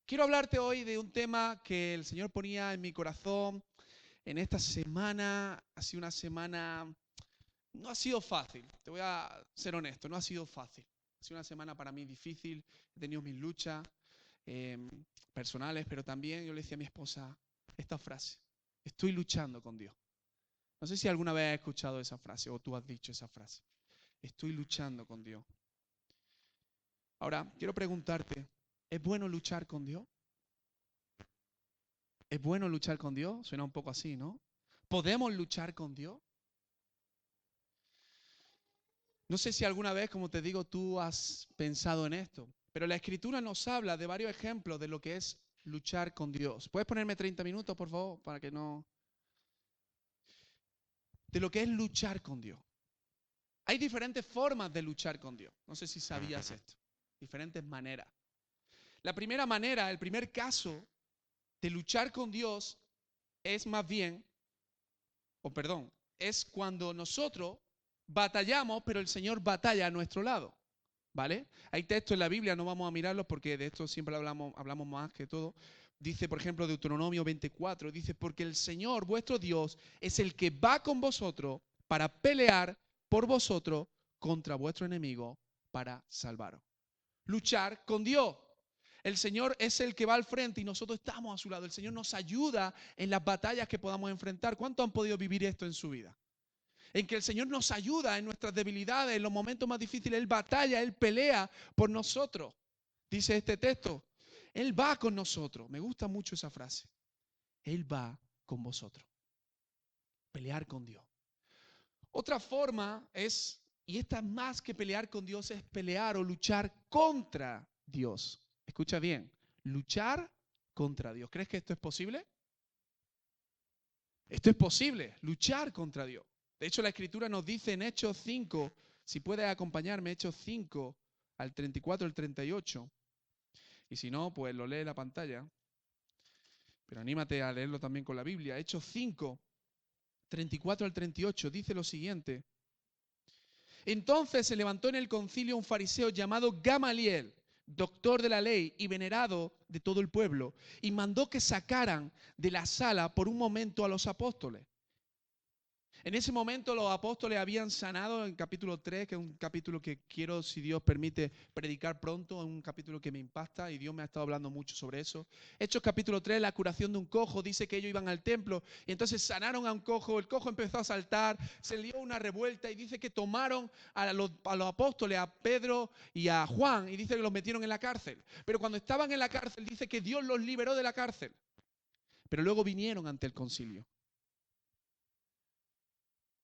Quiero hablarte hoy de un tema que el Señor ponía en mi corazón en esta semana. Ha sido una semana, no ha sido fácil, te voy a ser honesto, no ha sido fácil. Ha sido una semana para mí difícil, he tenido mis luchas eh, personales, pero también yo le decía a mi esposa esta frase: estoy luchando con Dios. No sé si alguna vez has escuchado esa frase o tú has dicho esa frase: estoy luchando con Dios. Ahora, quiero preguntarte, ¿es bueno luchar con Dios? ¿Es bueno luchar con Dios? Suena un poco así, ¿no? ¿Podemos luchar con Dios? No sé si alguna vez, como te digo, tú has pensado en esto, pero la Escritura nos habla de varios ejemplos de lo que es luchar con Dios. ¿Puedes ponerme 30 minutos, por favor, para que no... De lo que es luchar con Dios. Hay diferentes formas de luchar con Dios. No sé si sabías esto. Diferentes maneras. La primera manera, el primer caso de luchar con Dios es más bien, o perdón, es cuando nosotros batallamos, pero el Señor batalla a nuestro lado. ¿Vale? Hay textos en la Biblia, no vamos a mirarlos porque de esto siempre hablamos más que todo. Dice, por ejemplo, Deuteronomio 24, dice, porque el Señor, vuestro Dios, es el que va con vosotros para pelear por vosotros contra vuestro enemigo para salvaros. Luchar con Dios. El Señor es el que va al frente y nosotros estamos a su lado. El Señor nos ayuda en las batallas que podamos enfrentar. ¿Cuántos han podido vivir esto en su vida? En que el Señor nos ayuda en nuestras debilidades, en los momentos más difíciles. Él batalla, Él pelea por nosotros. Dice este texto, Él va con nosotros. Me gusta mucho esa frase. Él va con vosotros. Pelear con Dios. Otra forma es, y esta más que pelear con Dios, es pelear o luchar contra Dios. Escucha bien, luchar contra Dios. ¿Crees que esto es posible? Esto es posible, luchar contra Dios. De hecho, la Escritura nos dice en Hechos 5, si puedes acompañarme, Hechos 5, al 34 al 38. Y si no, pues lo lee en la pantalla. Pero anímate a leerlo también con la Biblia. Hechos 5, 34 al 38 dice lo siguiente. Entonces se levantó en el concilio un fariseo llamado Gamaliel, doctor de la ley y venerado de todo el pueblo, y mandó que sacaran de la sala por un momento a los apóstoles. En ese momento los apóstoles habían sanado en capítulo 3, que es un capítulo que quiero, si Dios permite, predicar pronto, es un capítulo que me impacta y Dios me ha estado hablando mucho sobre eso. Hechos capítulo 3, la curación de un cojo, dice que ellos iban al templo y entonces sanaron a un cojo, el cojo empezó a saltar, se dio una revuelta y dice que tomaron a los apóstoles, a Pedro y a Juan, y dice que los metieron en la cárcel. Pero cuando estaban en la cárcel dice que Dios los liberó de la cárcel. Pero luego vinieron ante el concilio.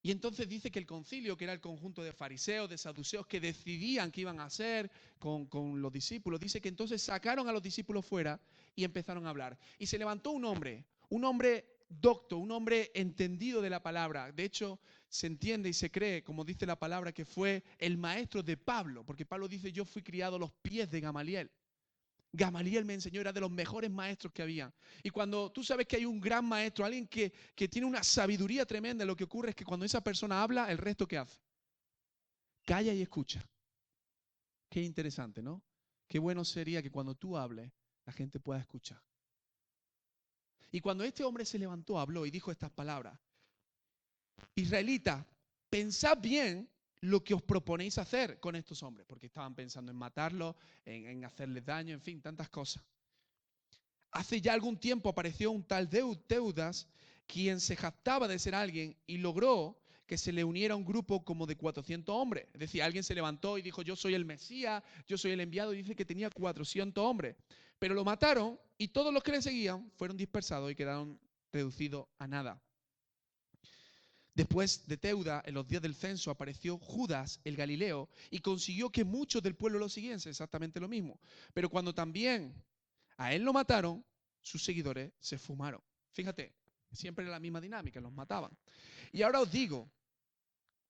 Y entonces dice que el concilio, que era el conjunto de fariseos, de saduceos, que decidían qué iban a hacer con los discípulos, dice que entonces sacaron a los discípulos fuera y empezaron a hablar. Y se levantó un hombre docto, un hombre entendido de la palabra. De hecho, se entiende y se cree, como dice la palabra, que fue el maestro de Pablo, porque Pablo dice, yo fui criado a los pies de Gamaliel. Gamaliel me enseñó, era de los mejores maestros que había. Y cuando tú sabes que hay un gran maestro, alguien que tiene una sabiduría tremenda, lo que ocurre es que cuando esa persona habla, el resto ¿qué hace? Calla y escucha. Qué interesante, ¿no? Qué bueno sería que cuando tú hables, la gente pueda escuchar. Y cuando este hombre se levantó, habló y dijo estas palabras: Israelita, pensad bien lo que os proponéis hacer con estos hombres, porque estaban pensando en matarlos, en hacerles daño, en fin, tantas cosas. Hace ya algún tiempo apareció un tal Teudas, quien se jactaba de ser alguien y logró que se le uniera un grupo como de 400 hombres. Es decir, alguien se levantó y dijo, yo soy el Mesías, yo soy el enviado, y dice que tenía 400 hombres. Pero lo mataron y todos los que le seguían fueron dispersados y quedaron reducidos a nada. Después de Teuda, en los días del censo, apareció Judas el Galileo y consiguió que muchos del pueblo lo siguiesen, exactamente lo mismo. Pero cuando también a él lo mataron, sus seguidores se fumaron. Fíjate, siempre era la misma dinámica, los mataban. Y ahora os digo,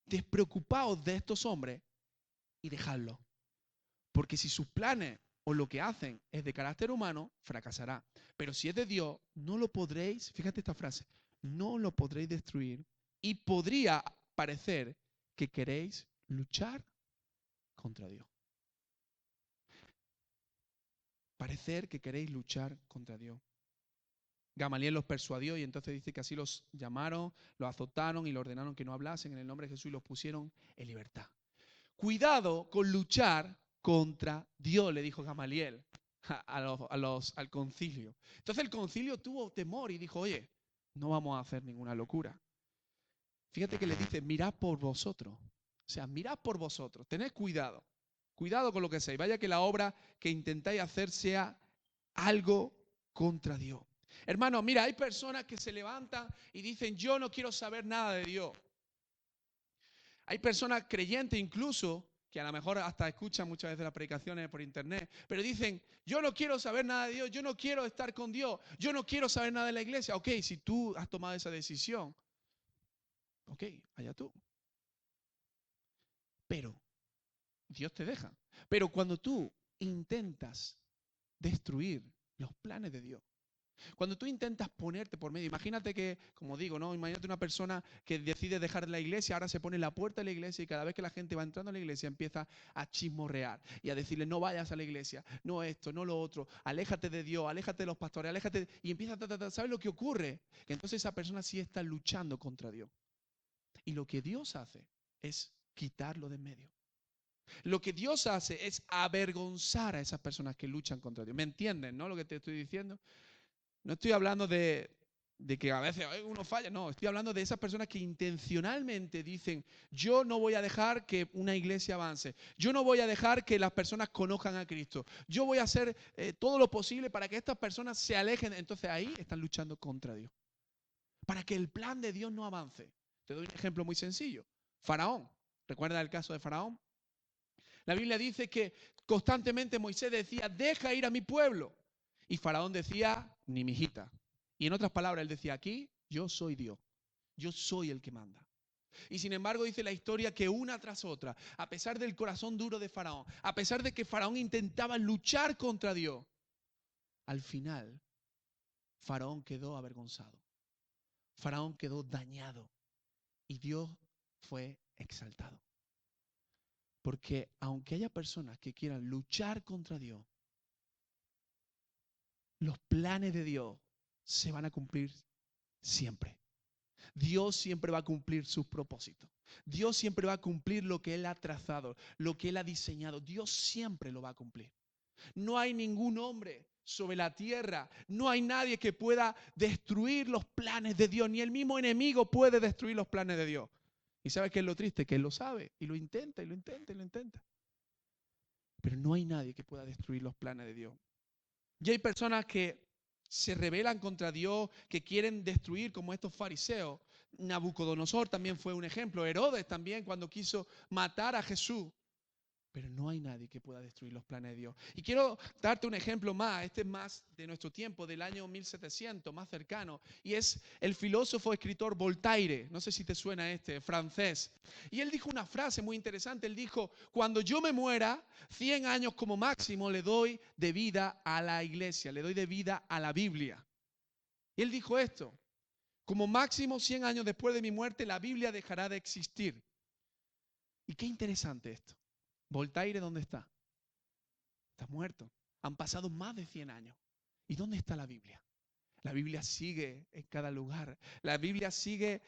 despreocupaos de estos hombres y dejadlos. Porque si sus planes o lo que hacen es de carácter humano, fracasará. Pero si es de Dios, no lo podréis, fíjate esta frase, no lo podréis destruir. Y podría parecer que queréis luchar contra Dios. parecer que queréis luchar contra Dios. Gamaliel los persuadió y entonces dice que así los llamaron, los azotaron y le ordenaron que no hablasen en el nombre de Jesús y los pusieron en libertad. Cuidado con luchar contra Dios, le dijo Gamaliel al concilio. Entonces el concilio tuvo temor y dijo, oye, no vamos a hacer ninguna locura. Fíjate que le dice, mirad por vosotros. O sea, mirad por vosotros, tened cuidado. Cuidado con lo que hacéis. Vaya que la obra que intentáis hacer sea algo contra Dios. Hermano, mira, hay personas que se levantan y dicen, yo no quiero saber nada de Dios. Hay personas creyentes incluso, que a lo mejor hasta escuchan muchas veces las predicaciones por internet, pero dicen, yo no quiero saber nada de Dios, yo no quiero estar con Dios, yo no quiero saber nada de la iglesia. Ok, si tú has tomado esa decisión, ok, allá tú. Pero Dios te deja. Pero cuando tú intentas destruir los planes de Dios, cuando tú intentas ponerte por medio, imagínate que, como digo, ¿no? Imagínate una persona que decide dejar la iglesia, ahora se pone en la puerta de la iglesia y cada vez que la gente va entrando a la iglesia empieza a chismorrear y a decirle, no vayas a la iglesia, no esto, no lo otro, aléjate de Dios, aléjate de los pastores, aléjate, y empieza a ¿sabes lo que ocurre? Que entonces esa persona sí está luchando contra Dios. Y lo que Dios hace es quitarlo de en medio. Lo que Dios hace es avergonzar a esas personas que luchan contra Dios. ¿Me entienden, no? Lo que te estoy diciendo. No estoy hablando de que a veces uno falla, no, estoy hablando de esas personas que intencionalmente dicen, yo no voy a dejar que una iglesia avance, yo no voy a dejar que las personas conozcan a Cristo, yo voy a hacer todo lo posible para que estas personas se alejen. Entonces ahí están luchando contra Dios, para que el plan de Dios no avance. Te doy un ejemplo muy sencillo. Faraón, ¿recuerda el caso de Faraón? La Biblia dice que constantemente Moisés decía, deja ir a mi pueblo. Y Faraón decía, ni mijita. Y en otras palabras, él decía, aquí yo soy Dios. Yo soy el que manda. Y sin embargo dice la historia que una tras otra, a pesar del corazón duro de Faraón, a pesar de que Faraón intentaba luchar contra Dios, al final Faraón quedó avergonzado. Faraón quedó dañado. Y Dios fue exaltado. Porque aunque haya personas que quieran luchar contra Dios, los planes de Dios se van a cumplir siempre. Dios siempre va a cumplir sus propósitos. Dios siempre va a cumplir lo que Él ha trazado, lo que Él ha diseñado. Dios siempre lo va a cumplir. No hay ningún hombre sobre la tierra, no hay nadie que pueda destruir los planes de Dios, ni el mismo enemigo puede destruir los planes de Dios. ¿Y sabes qué es lo triste? Que Él lo sabe y lo intenta y lo intenta y lo intenta. Pero no hay nadie que pueda destruir los planes de Dios. Y hay personas que se rebelan contra Dios, que quieren destruir, como estos fariseos. Nabucodonosor también fue un ejemplo. Herodes también cuando quiso matar a Jesús. Pero no hay nadie que pueda destruir los planes de Dios. Y quiero darte un ejemplo más, este es más de nuestro tiempo, del año 1700, más cercano, y es el filósofo escritor Voltaire, no sé si te suena este, francés. Y él dijo una frase muy interesante, él dijo, cuando yo me muera, 100 años como máximo le doy de vida a la iglesia, le doy de vida a la Biblia. Y él dijo esto, como máximo 100 años después de mi muerte, la Biblia dejará de existir. Y qué interesante esto. Voltaire, ¿dónde está? Está muerto. Han pasado más de 100 años. ¿Y dónde está la Biblia? La Biblia sigue en cada lugar. La Biblia sigue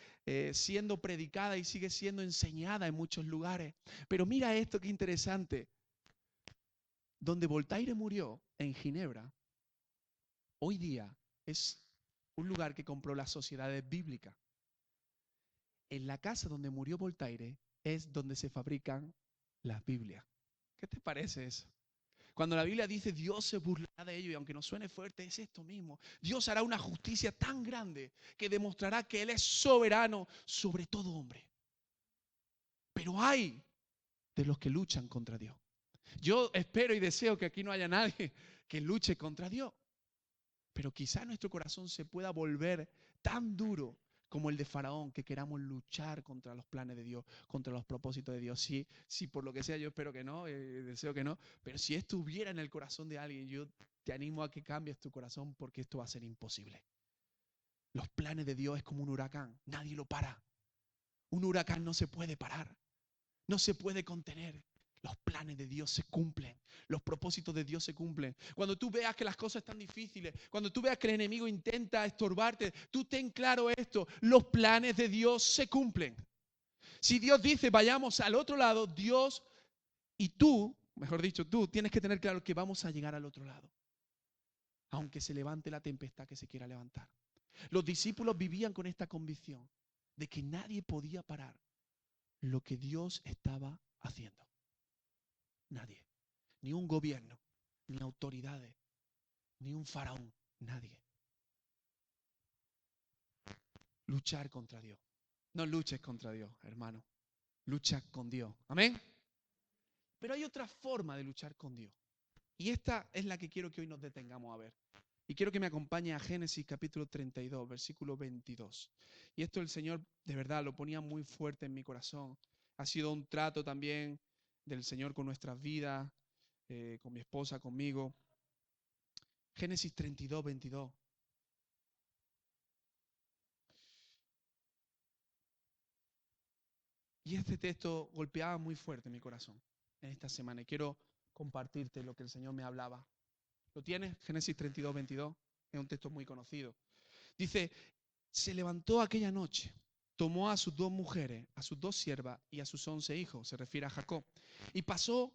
siendo predicada y sigue siendo enseñada en muchos lugares. Pero mira esto, qué interesante. Donde Voltaire murió, en Ginebra, hoy día es un lugar que compró las sociedades bíblicas. En la casa donde murió Voltaire es donde se fabrican las Biblias. ¿Qué te parece eso? Cuando la Biblia dice Dios se burlará de ellos, y aunque nos suene fuerte, es esto mismo. Dios hará una justicia tan grande que demostrará que Él es soberano sobre todo hombre. Pero hay de los que luchan contra Dios. Yo espero y deseo que aquí no haya nadie que luche contra Dios. Pero quizá nuestro corazón se pueda volver tan duro como el de Faraón, que queramos luchar contra los planes de Dios, contra los propósitos de Dios. Si por lo que sea, yo espero que no, deseo que no, pero si esto hubiera en el corazón de alguien, yo te animo a que cambies tu corazón porque esto va a ser imposible. Los planes de Dios es como un huracán, nadie lo para. Un huracán no se puede parar, no se puede contener. Los planes de Dios se cumplen. Los propósitos de Dios se cumplen. Cuando tú veas que las cosas están difíciles, cuando tú veas que el enemigo intenta estorbarte, tú ten claro esto, los planes de Dios se cumplen. Si Dios dice vayamos al otro lado, Dios y tú, mejor dicho, tú tienes que tener claro que vamos a llegar al otro lado. Aunque se levante la tempestad que se quiera levantar. Los discípulos vivían con esta convicción de que nadie podía parar lo que Dios estaba haciendo. Nadie. Ni un gobierno, ni autoridades, ni un faraón. Nadie. Luchar contra Dios. No luches contra Dios, hermano. Lucha con Dios. Amén. Pero hay otra forma de luchar con Dios. Y esta es la que quiero que hoy nos detengamos a ver. Y quiero que me acompañe a Génesis capítulo 32, versículo 22. Y esto el Señor de verdad lo ponía muy fuerte en mi corazón. Ha sido un trato también del Señor con nuestras vidas, con mi esposa, conmigo. Génesis 32, 22. Y este texto golpeaba muy fuerte mi corazón en esta semana. Y quiero compartirte lo que el Señor me hablaba. ¿Lo tienes? Génesis 32, 22. Es un texto muy conocido. Dice, se levantó aquella noche, tomó a sus dos mujeres, a sus dos siervas y a sus 11 hijos, se refiere a Jacob, y pasó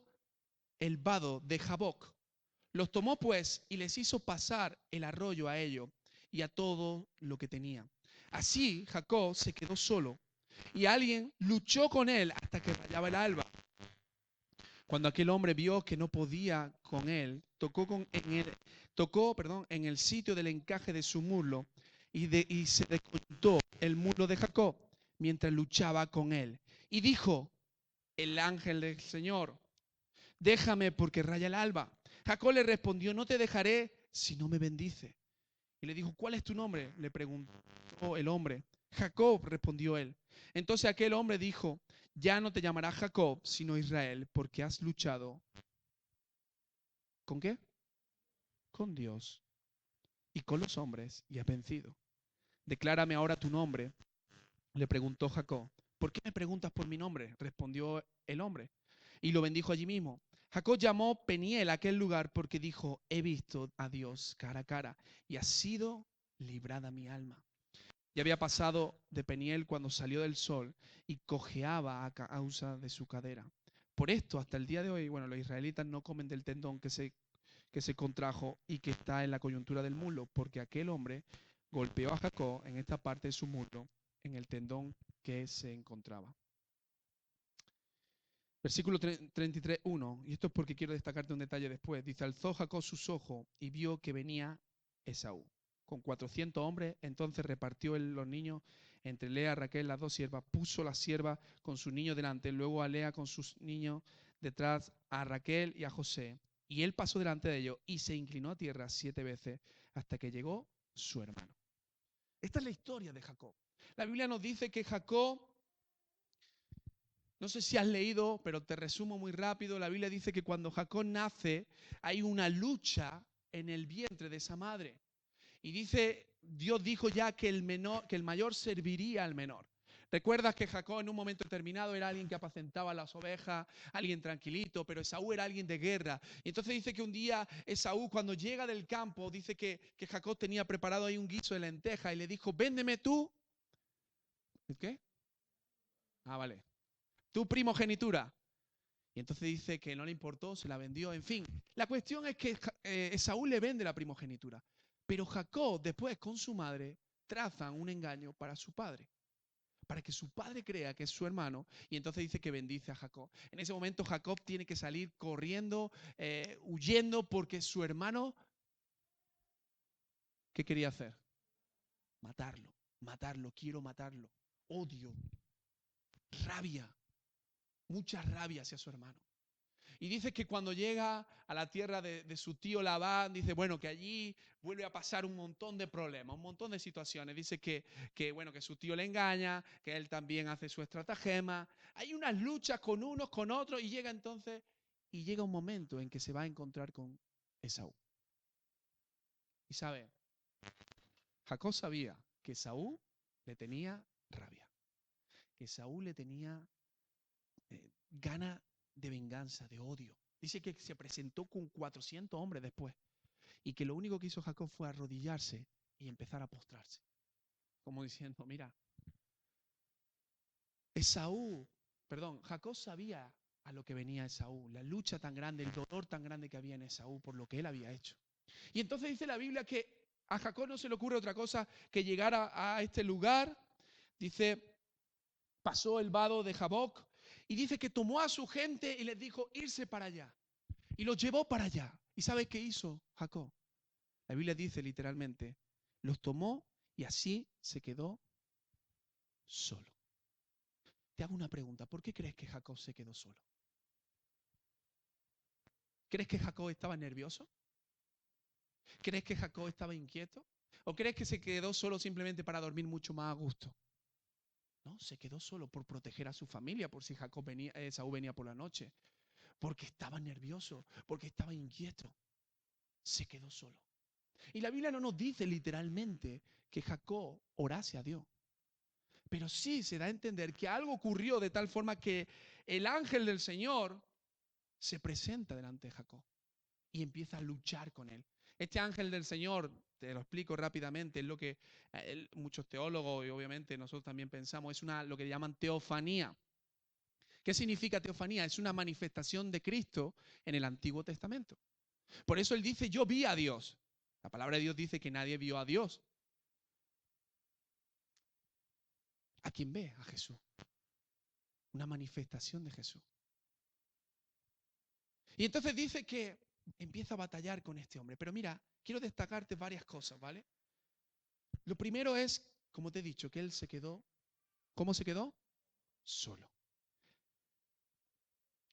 el vado de Jaboc. Los tomó pues y les hizo pasar el arroyo a ellos y a todo lo que tenía. Así Jacob se quedó solo y alguien luchó con él hasta que rayaba el alba. Cuando aquel hombre vio que no podía con él, tocó en el sitio del encaje de su muslo y se descontó el muslo de Jacob mientras luchaba con él. Y dijo el ángel del Señor, déjame porque raya el alba. Jacob le respondió, no te dejaré si no me bendice. Y le dijo, ¿cuál es tu nombre? Le preguntó el hombre. Jacob, respondió él. Entonces aquel hombre dijo, ya no te llamarás Jacob, sino Israel, porque has luchado. ¿Con qué? Con Dios y con los hombres y has vencido. Declárame ahora tu nombre, le preguntó Jacob. ¿Por qué me preguntas por mi nombre? Respondió el hombre. Y lo bendijo allí mismo. Jacob llamó Peniel a aquel lugar porque dijo, he visto a Dios cara a cara y ha sido librada mi alma. Ya había pasado de Peniel cuando salió del sol y cojeaba a causa de su cadera. Por esto, hasta el día de hoy, bueno, los israelitas no comen del tendón que se contrajo y que está en la coyuntura del muslo, porque aquel hombre golpeó a Jacob en esta parte de su muslo, en el tendón que se encontraba. Versículo 33, 1, y esto es porque quiero destacarte un detalle después. Dice, alzó Jacob sus ojos y vio que venía Esaú con 400 hombres, entonces repartió los niños entre Lea, Raquel, las dos siervas, puso la sierva con sus niños delante, luego a Lea con sus niños detrás, a Raquel y a José. Y él pasó delante de ellos y se inclinó a tierra 7 veces hasta que llegó su hermano. Esta es la historia de Jacob. La Biblia nos dice que Jacob, no sé si has leído, pero te resumo muy rápido, la Biblia dice que cuando Jacob nace hay una lucha en el vientre de esa madre. Y dice, Dios dijo ya que el mayor serviría al menor. ¿Recuerdas que Jacob en un momento determinado era alguien que apacentaba las ovejas, alguien tranquilito, pero Esaú era alguien de guerra? Y entonces dice que un día Esaú, cuando llega del campo, dice que Jacob tenía preparado ahí un guiso de lenteja y le dijo, véndeme tú. ¿El qué? Ah, vale. Tu primogenitura. Y entonces dice que no le importó, se la vendió, en fin. La cuestión es que Esaú le vende la primogenitura. Pero Jacob, después con su madre, trazan un engaño para su padre. Para que su padre crea que es su hermano. Y entonces dice que bendice a Jacob. En ese momento Jacob tiene que salir corriendo, huyendo, porque su hermano, ¿qué quería hacer? Matarlo, matarlo, quiero matarlo. Odio, rabia, mucha rabia hacia su hermano. Y dice que cuando llega a la tierra de su tío Labán, dice, bueno, que allí vuelve a pasar un montón de problemas, un montón de situaciones. Dice bueno, que su tío le engaña, que él también hace su estratagema. Hay unas luchas con unos, con otros, y llega un momento en que se va a encontrar con Esaú. Y sabe, Jacob sabía que Esaú le tenía rabia, que Esaú le tenía gana de venganza, de odio. Dice que se presentó con 400 hombres después y que lo único que hizo Jacob fue arrodillarse y empezar a postrarse. Como diciendo, mira, Jacob sabía a lo que venía Esaú, la lucha tan grande, el dolor tan grande que había en Esaú por lo que él había hecho. Y entonces dice la Biblia que a Jacob no se le ocurre otra cosa que llegar a este lugar. Dice, pasó el vado de Jaboc y dice que tomó a su gente y les dijo irse para allá. Y los llevó para allá. ¿Y sabe qué hizo Jacob? La Biblia dice literalmente, los tomó y así se quedó solo. Te hago una pregunta, ¿por qué crees que Jacob se quedó solo? ¿Crees que Jacob estaba nervioso? ¿Crees que Jacob estaba inquieto? ¿O crees que se quedó solo simplemente para dormir mucho más a gusto? No, se quedó solo por proteger a su familia, por si Esaú venía por la noche, porque estaba nervioso, porque estaba inquieto. Se quedó solo. Y la Biblia no nos dice literalmente que Jacob orase a Dios. Pero sí se da a entender que algo ocurrió de tal forma que el ángel del Señor se presenta delante de Jacob y empieza a luchar con él. Este ángel del Señor, te lo explico rápidamente, es lo que muchos teólogos y obviamente nosotros también pensamos, es lo que llaman teofanía. ¿Qué significa teofanía? Es una manifestación de Cristo en el Antiguo Testamento. Por eso él dice, yo vi a Dios. La palabra de Dios dice que nadie vio a Dios. ¿A quién ve? A Jesús. Una manifestación de Jesús. Y entonces dice que empieza a batallar con este hombre. Pero mira, quiero destacarte varias cosas, ¿vale? Lo primero es, como te he dicho, que él se quedó. ¿Cómo se quedó? Solo.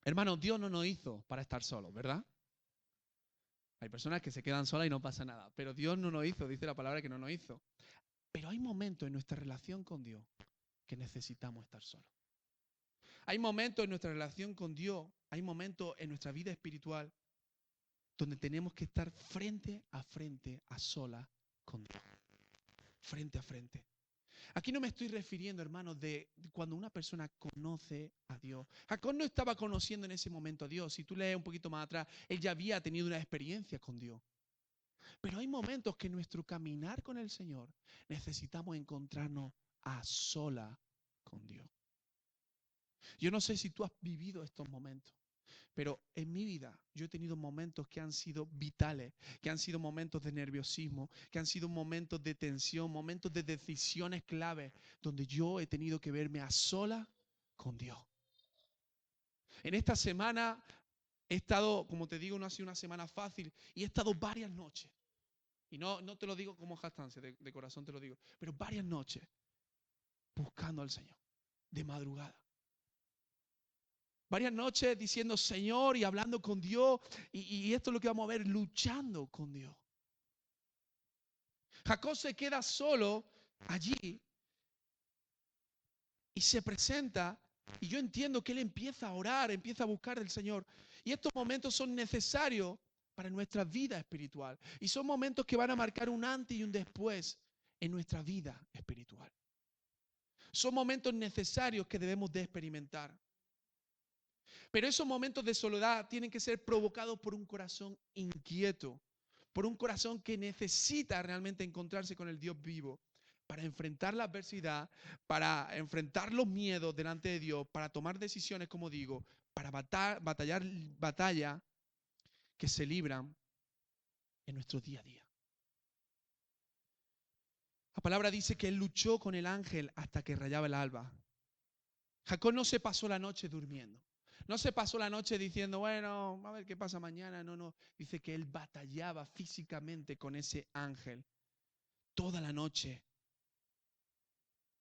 Hermano, Dios no nos hizo para estar solos, ¿verdad? Hay personas que se quedan solas y no pasa nada. Pero Dios no nos hizo, dice la palabra que no nos hizo. Pero hay momentos en nuestra relación con Dios que necesitamos estar solos. Hay momentos en nuestra relación con Dios, hay momentos en nuestra vida espiritual donde tenemos que estar frente, a solas con Dios. Frente a frente. Aquí no me estoy refiriendo, hermanos, de cuando una persona conoce a Dios. Jacob no estaba conociendo en ese momento a Dios. Si tú lees un poquito más atrás, él ya había tenido una experiencia con Dios. Pero hay momentos que en nuestro caminar con el Señor necesitamos encontrarnos a solas con Dios. Yo no sé si tú has vivido estos momentos. Pero en mi vida yo he tenido momentos que han sido vitales, que han sido momentos de nerviosismo, que han sido momentos de tensión, momentos de decisiones claves, donde yo he tenido que verme a solas con Dios. En esta semana he estado, como te digo, no ha sido una semana fácil y he estado varias noches. Y no te lo digo como jactancia, de corazón te lo digo, pero varias noches buscando al Señor, de madrugada. Varias noches diciendo Señor y hablando con Dios. Y esto es lo que vamos a ver, luchando con Dios. Jacob se queda solo allí y se presenta. Y yo entiendo que él empieza a orar, empieza a buscar del Señor. Y estos momentos son necesarios para nuestra vida espiritual. Y son momentos que van a marcar un antes y un después en nuestra vida espiritual. Son momentos necesarios que debemos de experimentar. Pero esos momentos de soledad tienen que ser provocados por un corazón inquieto, por un corazón que necesita realmente encontrarse con el Dios vivo para enfrentar la adversidad, para enfrentar los miedos delante de Dios, para tomar decisiones, como digo, para batallar batallas que se libran en nuestro día a día. La palabra dice que él luchó con el ángel hasta que rayaba el alba. Jacob no se pasó la noche durmiendo. No se pasó la noche diciendo, bueno, a ver qué pasa mañana. No. Dice que él batallaba físicamente con ese ángel toda la noche.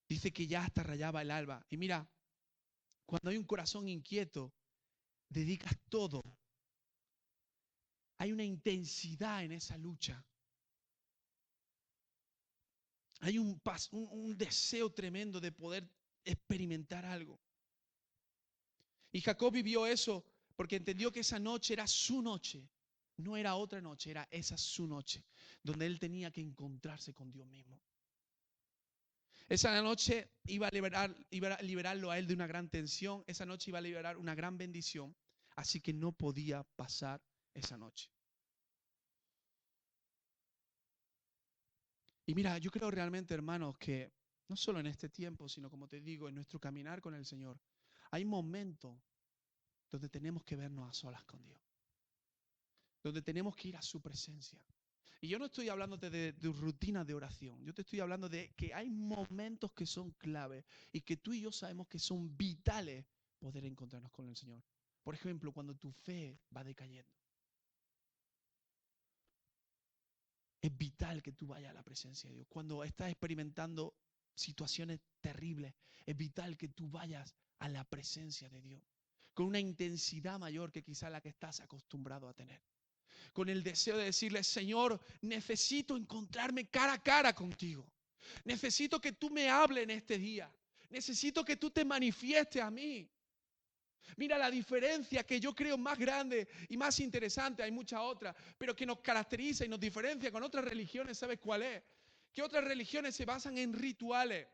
Dice que ya hasta rayaba el alba. Y mira, cuando hay un corazón inquieto, dedicas todo. Hay una intensidad en esa lucha. Hay un deseo tremendo de poder experimentar algo. Y Jacob vivió eso porque entendió que esa noche era su noche. No era otra noche, era esa su noche, donde él tenía que encontrarse con Dios mismo. Esa noche iba a liberarlo a él de una gran tensión. Esa noche iba a liberar una gran bendición. Así que no podía pasar esa noche. Y mira, yo creo realmente, hermanos, que no solo en este tiempo, sino como te digo, en nuestro caminar con el Señor, hay momentos donde tenemos que vernos a solas con Dios, donde tenemos que ir a su presencia. Y yo no estoy hablándote de rutina de oración, yo te estoy hablando de que hay momentos que son clave y que tú y yo sabemos que son vitales poder encontrarnos con el Señor. Por ejemplo, cuando tu fe va decayendo. Es vital que tú vayas a la presencia de Dios. Cuando estás experimentando situaciones terribles, es vital que tú vayas a la presencia de Dios con una intensidad mayor que quizá la que estás acostumbrado a tener. Con el deseo de decirle, Señor, necesito encontrarme cara a cara contigo. Necesito que tú me hables en este día. Necesito que tú te manifiestes a mí. Mira la diferencia que yo creo más grande y más interesante, hay muchas otras, pero que nos caracteriza y nos diferencia con otras religiones, ¿sabes cuál es? Que otras religiones se basan en rituales,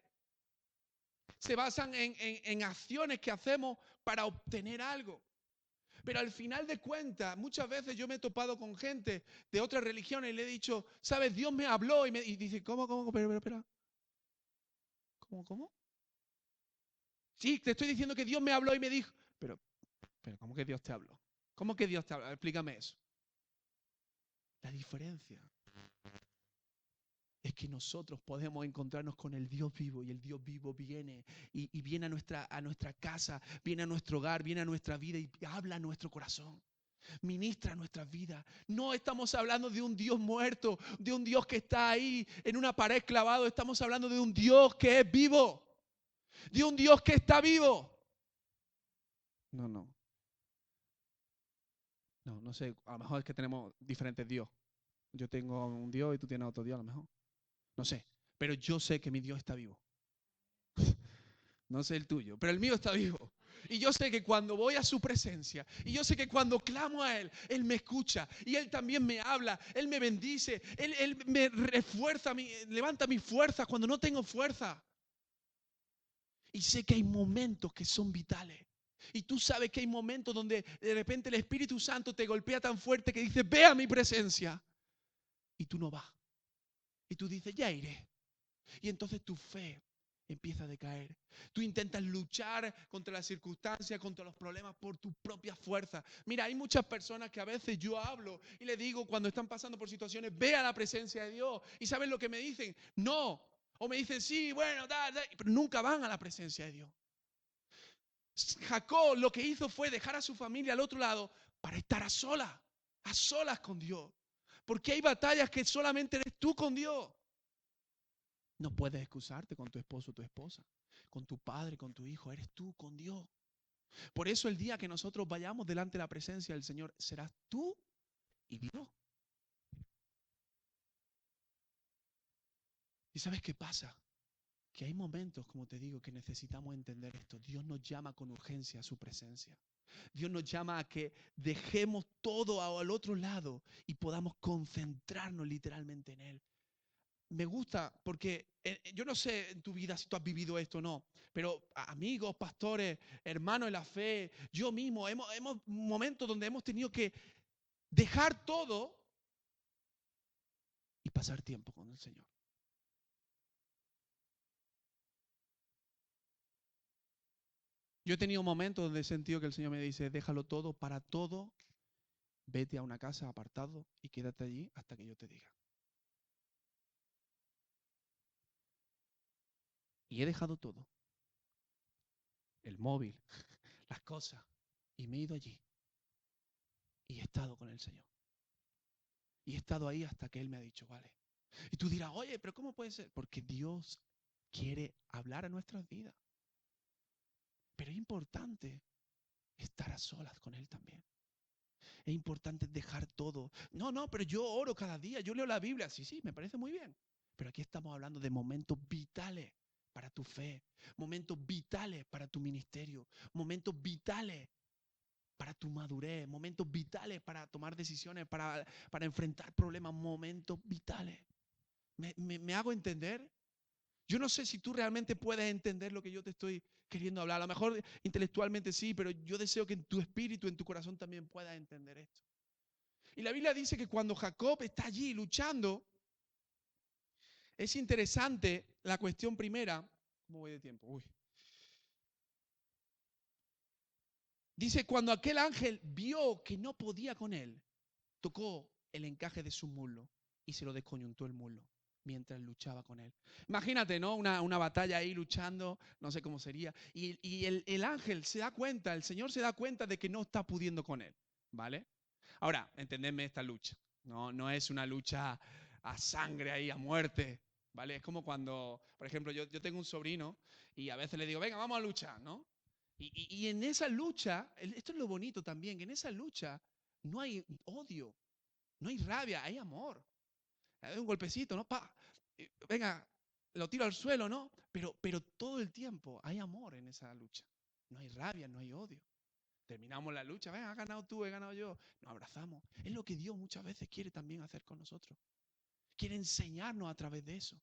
se basan en acciones que hacemos para obtener algo. Pero al final de cuentas, muchas veces yo me he topado con gente de otras religiones y le he dicho, ¿sabes? Dios me habló y dice, ¿cómo? Espera. ¿Cómo? Sí, te estoy diciendo que Dios me habló y me dijo, pero ¿cómo que Dios te habló? ¿Cómo que Dios te habló? Explícame eso. La diferencia es que nosotros podemos encontrarnos con el Dios vivo y el Dios vivo viene y viene a nuestra casa, viene a nuestro hogar, viene a nuestra vida y habla a nuestro corazón. Ministra nuestras vidas. No estamos hablando de un Dios muerto, de un Dios que está ahí en una pared clavado. Estamos hablando de un Dios que es vivo, de un Dios que está vivo. No. No sé. A lo mejor es que tenemos diferentes Dios. Yo tengo un Dios y tú tienes otro Dios a lo mejor. No sé. Pero yo sé que mi Dios está vivo. No sé el tuyo, pero el mío está vivo. Y yo sé que cuando voy a su presencia, y yo sé que cuando clamo a Él, Él me escucha, y Él también me habla, Él me bendice, Él me refuerza, levanta mis fuerzas cuando no tengo fuerza. Y sé que hay momentos que son vitales. Y tú sabes que hay momentos donde de repente el Espíritu Santo te golpea tan fuerte que dice, ve a mi presencia. Y tú no vas. Y tú dices, ya iré. Y entonces tu fe empieza a decaer. Tú intentas luchar contra las circunstancias, contra los problemas por tu propia fuerza. Mira, hay muchas personas que a veces yo hablo y le digo cuando están pasando por situaciones, ve a la presencia de Dios. ¿Y saben lo que me dicen? No. O me dicen, sí, bueno, pero nunca van a la presencia de Dios. Jacob lo que hizo fue dejar a su familia al otro lado para estar a solas con Dios. Porque hay batallas que solamente eres tú con Dios. No puedes excusarte con tu esposo o tu esposa, con tu padre, con tu hijo. Eres tú con Dios. Por eso el día que nosotros vayamos delante de la presencia del Señor, serás tú y Dios. ¿Y sabes qué pasa? Que hay momentos, como te digo, que necesitamos entender esto. Dios nos llama con urgencia a su presencia. Dios nos llama a que dejemos todo al otro lado y podamos concentrarnos literalmente en Él. Me gusta porque yo no sé en tu vida si tú has vivido esto o no, pero amigos, pastores, hermanos en la fe, yo mismo, hemos momentos donde hemos tenido que dejar todo y pasar tiempo con el Señor. Yo he tenido momentos donde he sentido que el Señor me dice, déjalo todo, para todo, vete a una casa apartado y quédate allí hasta que yo te diga. Y he dejado todo, el móvil, las cosas, y me he ido allí y he estado con el Señor. Y he estado ahí hasta que Él me ha dicho, vale. Y tú dirás, oye, pero ¿cómo puede ser? Porque Dios quiere hablar a nuestras vidas. Pero es importante estar a solas con Él también. Es importante dejar todo. No, pero yo oro cada día, yo leo la Biblia. Sí, me parece muy bien. Pero aquí estamos hablando de momentos vitales para tu fe, momentos vitales para tu ministerio, momentos vitales para tu madurez, momentos vitales para tomar decisiones, para enfrentar problemas, momentos vitales. ¿Me hago entender? Yo no sé si tú realmente puedes entender lo que yo te estoy queriendo hablar. A lo mejor intelectualmente sí, pero yo deseo que en tu espíritu, en tu corazón también puedas entender esto. Y la Biblia dice que cuando Jacob está allí luchando, es interesante la cuestión primera. ¿Cómo voy de tiempo? Uy. Dice, cuando aquel ángel vio que no podía con él, tocó el encaje de su muslo y se lo descoyuntó el muslo mientras luchaba con él. Imagínate, ¿no? Una batalla ahí luchando, no sé cómo sería. Y el ángel se da cuenta, el Señor se da cuenta de que no está pudiendo con él, ¿vale? Ahora, entendedme esta lucha. No es una lucha a sangre ahí, a muerte, ¿vale? Es como cuando, por ejemplo, yo tengo un sobrino y a veces le digo, venga, vamos a luchar, ¿no? Y en esa lucha, esto es lo bonito también, que en esa lucha no hay odio, no hay rabia, hay amor. Hay un golpecito, ¿no? Pa, venga, lo tiro al suelo, ¿no? Pero todo el tiempo hay amor en esa lucha. No hay rabia, no hay odio. Terminamos la lucha, venga, has ganado tú, he ganado yo. Nos abrazamos. Es lo que Dios muchas veces quiere también hacer con nosotros. Quiere enseñarnos a través de eso.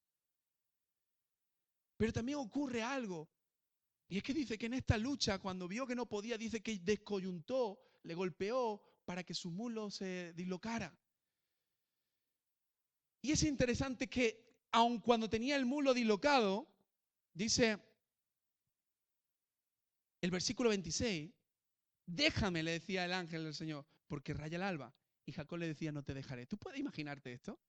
Pero también ocurre algo. Y es que dice que en esta lucha, cuando vio que no podía, dice que descoyuntó, le golpeó para que su muslo se dislocara. Y es interesante que, aun cuando tenía el muslo dislocado, dice el versículo 26, déjame, le decía el ángel del Señor, porque raya el alba. Y Jacob le decía, no te dejaré. ¿Tú puedes imaginarte esto?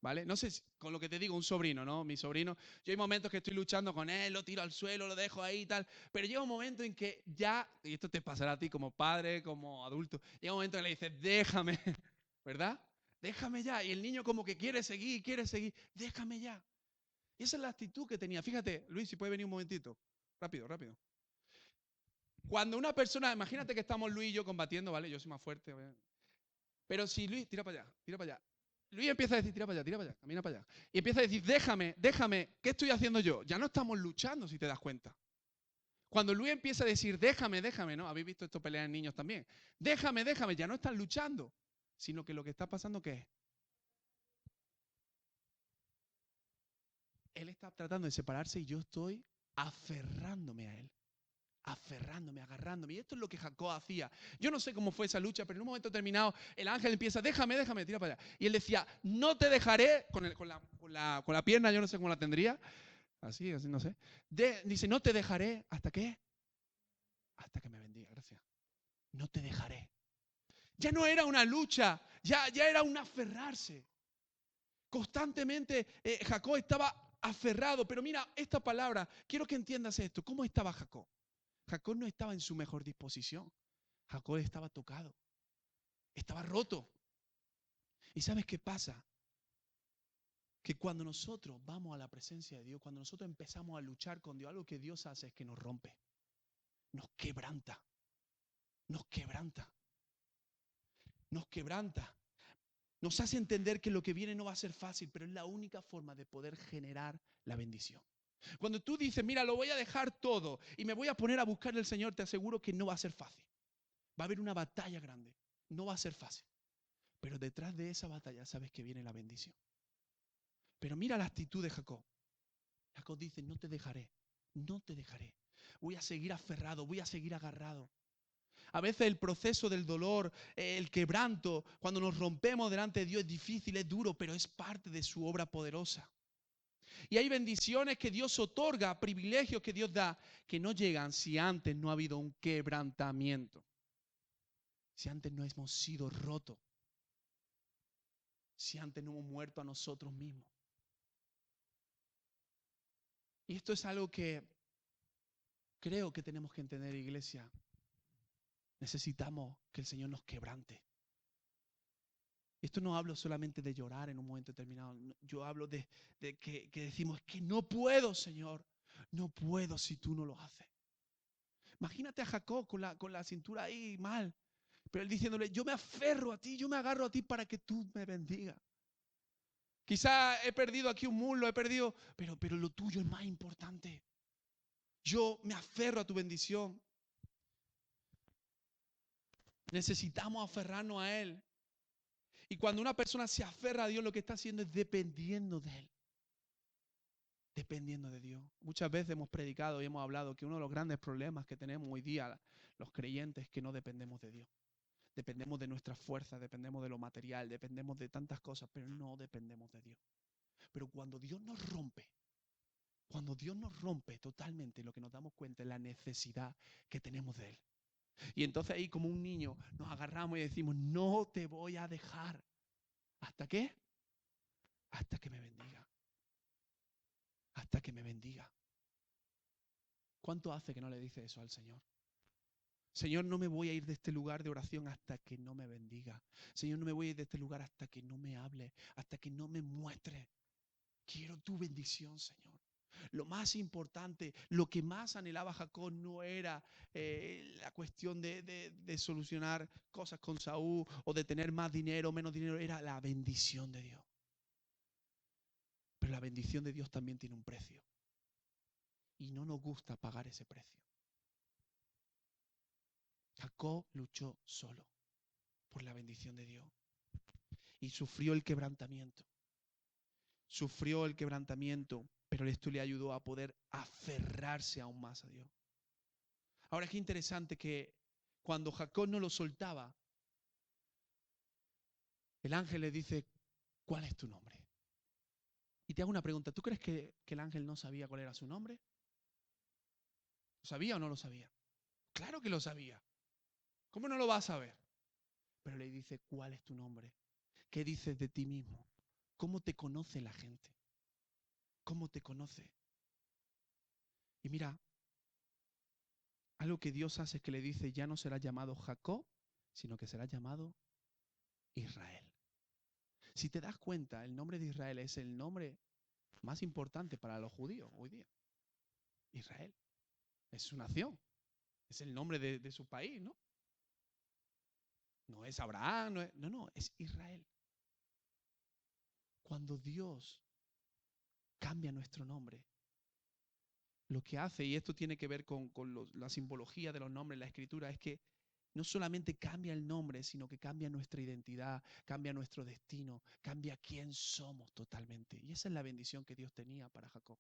¿Vale? No sé, con lo que te digo, un sobrino, ¿no? Mi sobrino, yo hay momentos que estoy luchando con él, lo tiro al suelo, lo dejo ahí y tal, pero llega un momento en que ya, y esto te pasará a ti como padre, como adulto, llega un momento en que le dices, déjame, ¿verdad? Déjame ya. Y el niño como que quiere seguir, déjame ya. Y esa es la actitud que tenía. Fíjate, Luis, si puede venir un momentito. Rápido, rápido. Cuando una persona, imagínate que estamos Luis y yo combatiendo, ¿vale? Yo soy más fuerte. ¿Vale? Pero si Luis, tira para allá, tira para allá. Luis empieza a decir, tira para allá, camina para allá. Y empieza a decir, déjame, ¿qué estoy haciendo yo? Ya no estamos luchando, si te das cuenta. Cuando Luis empieza a decir, déjame, ¿no? Habéis visto esto pelear en niños también. Déjame, ya no están luchando, sino que lo que está pasando, ¿qué es? Él está tratando de separarse y yo estoy aferrándome a él. Aferrándome, agarrándome. Y esto es lo que Jacob hacía. Yo no sé cómo fue esa lucha, pero en un momento determinado el ángel empieza, déjame, tira para allá. Y él decía, no te dejaré, con la pierna, yo no sé cómo la tendría, así, no sé. Dice, no te dejaré, ¿hasta qué? Hasta que me bendiga, gracias. No te dejaré. Ya no era una lucha, ya era un aferrarse. Constantemente Jacob estaba aferrado, pero mira esta palabra, quiero que entiendas esto. ¿Cómo estaba Jacob? Jacob no estaba en su mejor disposición. Jacob estaba tocado, estaba roto. ¿Y sabes qué pasa? Que cuando nosotros vamos a la presencia de Dios, cuando nosotros empezamos a luchar con Dios, algo que Dios hace es que nos rompe, nos quebranta, nos quebranta, nos quebranta. Nos hace entender que lo que viene no va a ser fácil, pero es la única forma de poder generar la bendición. Cuando tú dices, mira, lo voy a dejar todo y me voy a poner a buscar al Señor, te aseguro que no va a ser fácil. Va a haber una batalla grande. No va a ser fácil. Pero detrás de esa batalla sabes que viene la bendición. Pero mira la actitud de Jacob. Jacob dice, no te dejaré, no te dejaré. Voy a seguir aferrado, voy a seguir agarrado. A veces el proceso del dolor, el quebranto, cuando nos rompemos delante de Dios es difícil, es duro, pero es parte de su obra poderosa. Y hay bendiciones que Dios otorga, privilegios que Dios da, que no llegan si antes no ha habido un quebrantamiento. Si antes no hemos sido rotos. Si antes no hemos muerto a nosotros mismos. Y esto es algo que creo que tenemos que entender, iglesia. Necesitamos que el Señor nos quebrante. Esto no hablo solamente de llorar en un momento determinado. Yo hablo de que decimos, es que no puedo, Señor. No puedo si tú no lo haces. Imagínate a Jacob con la cintura ahí mal. Pero él diciéndole, yo me aferro a ti, yo me agarro a ti para que tú me bendigas. Quizá he perdido aquí un muslo, he perdido, pero lo tuyo es más importante. Yo me aferro a tu bendición. Necesitamos aferrarnos a Él. Y cuando una persona se aferra a Dios, lo que está haciendo es dependiendo de Él. dependiendo de Dios. Muchas veces hemos predicado y hemos hablado que uno de los grandes problemas que tenemos hoy día los creyentes es que no dependemos de Dios. Dependemos de nuestras fuerzas, dependemos de lo material, dependemos de tantas cosas, pero no dependemos de Dios. Pero cuando Dios nos rompe totalmente, lo que nos damos cuenta es la necesidad que tenemos de Él. Y entonces ahí como un niño nos agarramos y decimos, no te voy a dejar. ¿Hasta qué? Hasta que me bendiga. Hasta que me bendiga. ¿Cuánto hace que no le dice eso al Señor? Señor, no me voy a ir de este lugar de oración hasta que no me bendiga. Señor, no me voy a ir de este lugar hasta que no me hable, hasta que no me muestre. Quiero tu bendición, Señor. Lo más importante, lo que más anhelaba Jacob no era la cuestión de solucionar cosas con Saúl o de tener más dinero o menos dinero, era la bendición de Dios. Pero la bendición de Dios también tiene un precio. Y no nos gusta pagar ese precio. Jacob luchó solo por la bendición de Dios y sufrió el quebrantamiento. Sufrió el quebrantamiento, pero esto le ayudó a poder aferrarse aún más a Dios. Ahora es que interesante que cuando Jacob no lo soltaba, el ángel le dice, ¿cuál es tu nombre? Y te hago una pregunta, ¿tú crees que el ángel no sabía cuál era su nombre? ¿Lo sabía o no lo sabía? Claro que lo sabía. ¿Cómo no lo vas a saber? Pero le dice, ¿cuál es tu nombre? ¿Qué dices de ti mismo? ¿Cómo te conoce la gente? ¿Cómo te conoce? Y mira, algo que Dios hace es que le dice, ya no será llamado Jacob, sino que será llamado Israel. Si te das cuenta, el nombre de Israel es el nombre más importante para los judíos hoy día. Israel. Es su nación. Es el nombre de su país, ¿no? No es Abraham, no, es Israel. Cuando Dios cambia nuestro nombre, lo que hace, y esto tiene que ver con la simbología de los nombres, la escritura, es que no solamente cambia el nombre, sino que cambia nuestra identidad, cambia nuestro destino, cambia quién somos totalmente. Y esa es la bendición que Dios tenía para Jacob.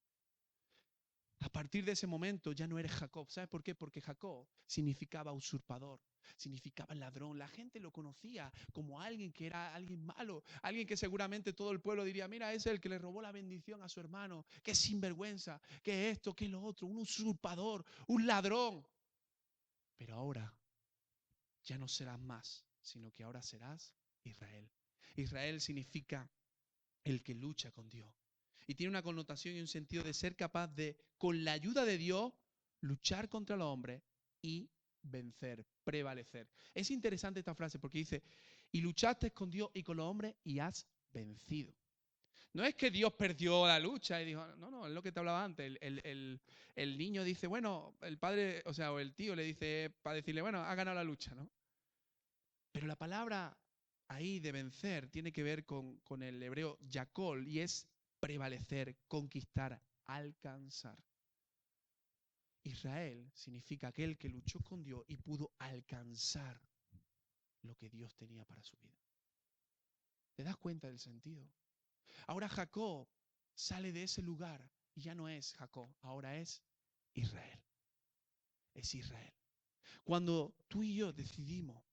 A partir de ese momento ya no eres Jacob. ¿Sabes por qué? Porque Jacob significaba usurpador, significaba ladrón. La gente lo conocía como alguien que era alguien malo, alguien que seguramente todo el pueblo diría, mira, es el que le robó la bendición a su hermano, que es sinvergüenza, que esto, que lo otro, un usurpador, un ladrón. Pero ahora ya no serás más, sino que ahora serás Israel. Israel significa el que lucha con Dios. Y tiene una connotación y un sentido de ser capaz de, con la ayuda de Dios, luchar contra el hombre y vencer, prevalecer. Es interesante esta frase porque dice, y luchaste con Dios y con los hombres y has vencido. No es que Dios perdió la lucha y dijo, no, es lo que te hablaba antes. El niño dice, bueno, el padre, o el tío le dice para decirle, bueno, ha ganado la lucha, ¿no? Pero la palabra ahí de vencer tiene que ver con el hebreo yakol y es prevalecer, conquistar, alcanzar. Israel significa aquel que luchó con Dios y pudo alcanzar lo que Dios tenía para su vida. ¿Te das cuenta del sentido? Ahora Jacob sale de ese lugar y ya no es Jacob, ahora es Israel. Es Israel. Cuando tú y yo decidimos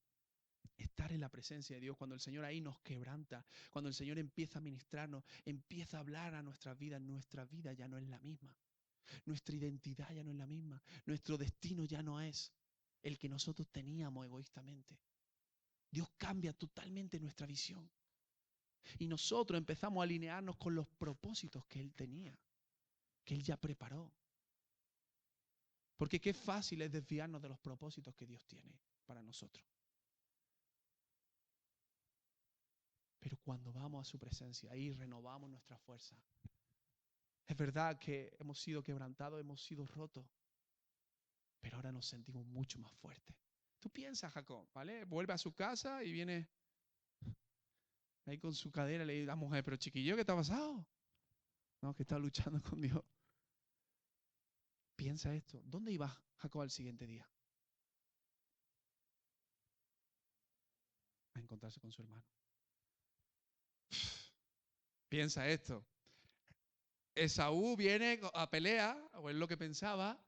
estar en la presencia de Dios, cuando el Señor ahí nos quebranta, cuando el Señor empieza a ministrarnos, empieza a hablar a nuestra vida ya no es la misma. Nuestra identidad ya no es la misma. Nuestro destino ya no es el que nosotros teníamos egoístamente. Dios cambia totalmente nuestra visión. Y nosotros empezamos a alinearnos con los propósitos que Él tenía, que Él ya preparó. Porque qué fácil es desviarnos de los propósitos que Dios tiene para nosotros. Pero cuando vamos a su presencia, ahí renovamos nuestra fuerza. Es verdad que hemos sido quebrantados, hemos sido rotos, pero ahora nos sentimos mucho más fuertes. Tú piensas, Jacob, ¿vale? Vuelve a su casa y viene ahí con su cadera y le dice a la mujer, pero chiquillo, ¿qué te ha pasado? No, que está luchando con Dios. Piensa esto. ¿Dónde iba Jacob al siguiente día? A encontrarse con su hermano. Piensa esto. Esaú viene a pelea, o es lo que pensaba.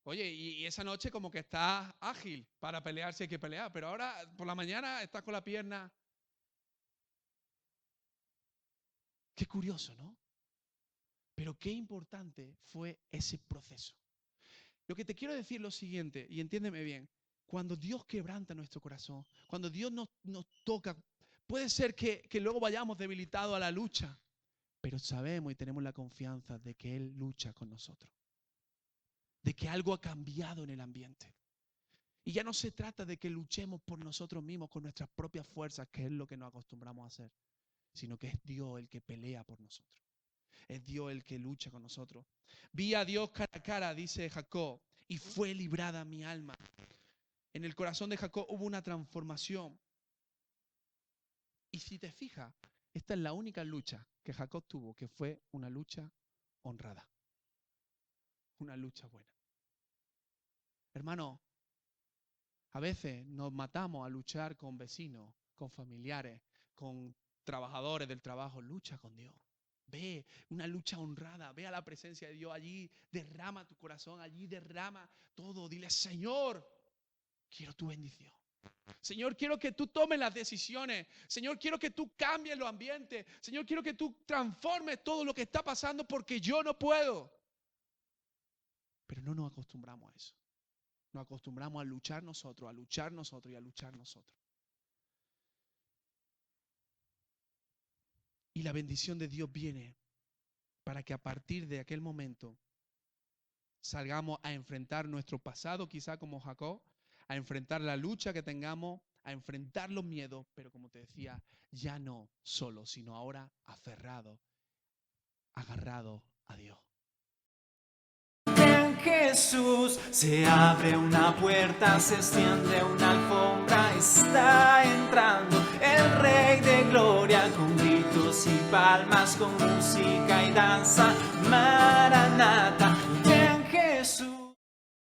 Oye, y esa noche como que estás ágil para pelear si hay que pelear, pero ahora por la mañana estás con la pierna. Qué curioso, ¿no? Pero qué importante fue ese proceso. Lo que te quiero decir es lo siguiente, y entiéndeme bien, cuando Dios quebranta nuestro corazón, cuando Dios nos toca, puede ser que luego vayamos debilitados a la lucha, pero sabemos y tenemos la confianza de que Él lucha con nosotros, de que algo ha cambiado en el ambiente. Y ya no se trata de que luchemos por nosotros mismos con nuestras propias fuerzas, que es lo que nos acostumbramos a hacer, sino que es Dios el que pelea por nosotros. Es Dios el que lucha con nosotros. Vi a Dios cara a cara, dice Jacob, y fue librada mi alma. En el corazón de Jacob hubo una transformación. Y si te fijas, esta es la única lucha que Jacob tuvo, que fue una lucha honrada. Una lucha buena. Hermano, a veces nos matamos a luchar con vecinos, con familiares, con trabajadores del trabajo. Lucha con Dios. Ve una lucha honrada, ve a la presencia de Dios allí, derrama tu corazón, allí derrama todo. Dile, Señor, quiero tu bendición. Señor, quiero que tú tomes las decisiones. Señor, quiero que tú cambies los ambientes. Señor, quiero que tú transformes todo lo que está pasando porque yo no puedo. Pero no nos acostumbramos a eso. Nos acostumbramos a luchar nosotros, a luchar nosotros y a luchar nosotros. Y la bendición de Dios viene para que a partir de aquel momento salgamos a enfrentar nuestro pasado, quizá como Jacob, a enfrentar la lucha que tengamos, a enfrentar los miedos, pero como te decía, ya no solo, sino ahora aferrado, agarrado a Dios. En Jesús se abre una puerta, se extiende una alfombra, está entrando el Rey de Gloria con gritos y palmas, con música y danza.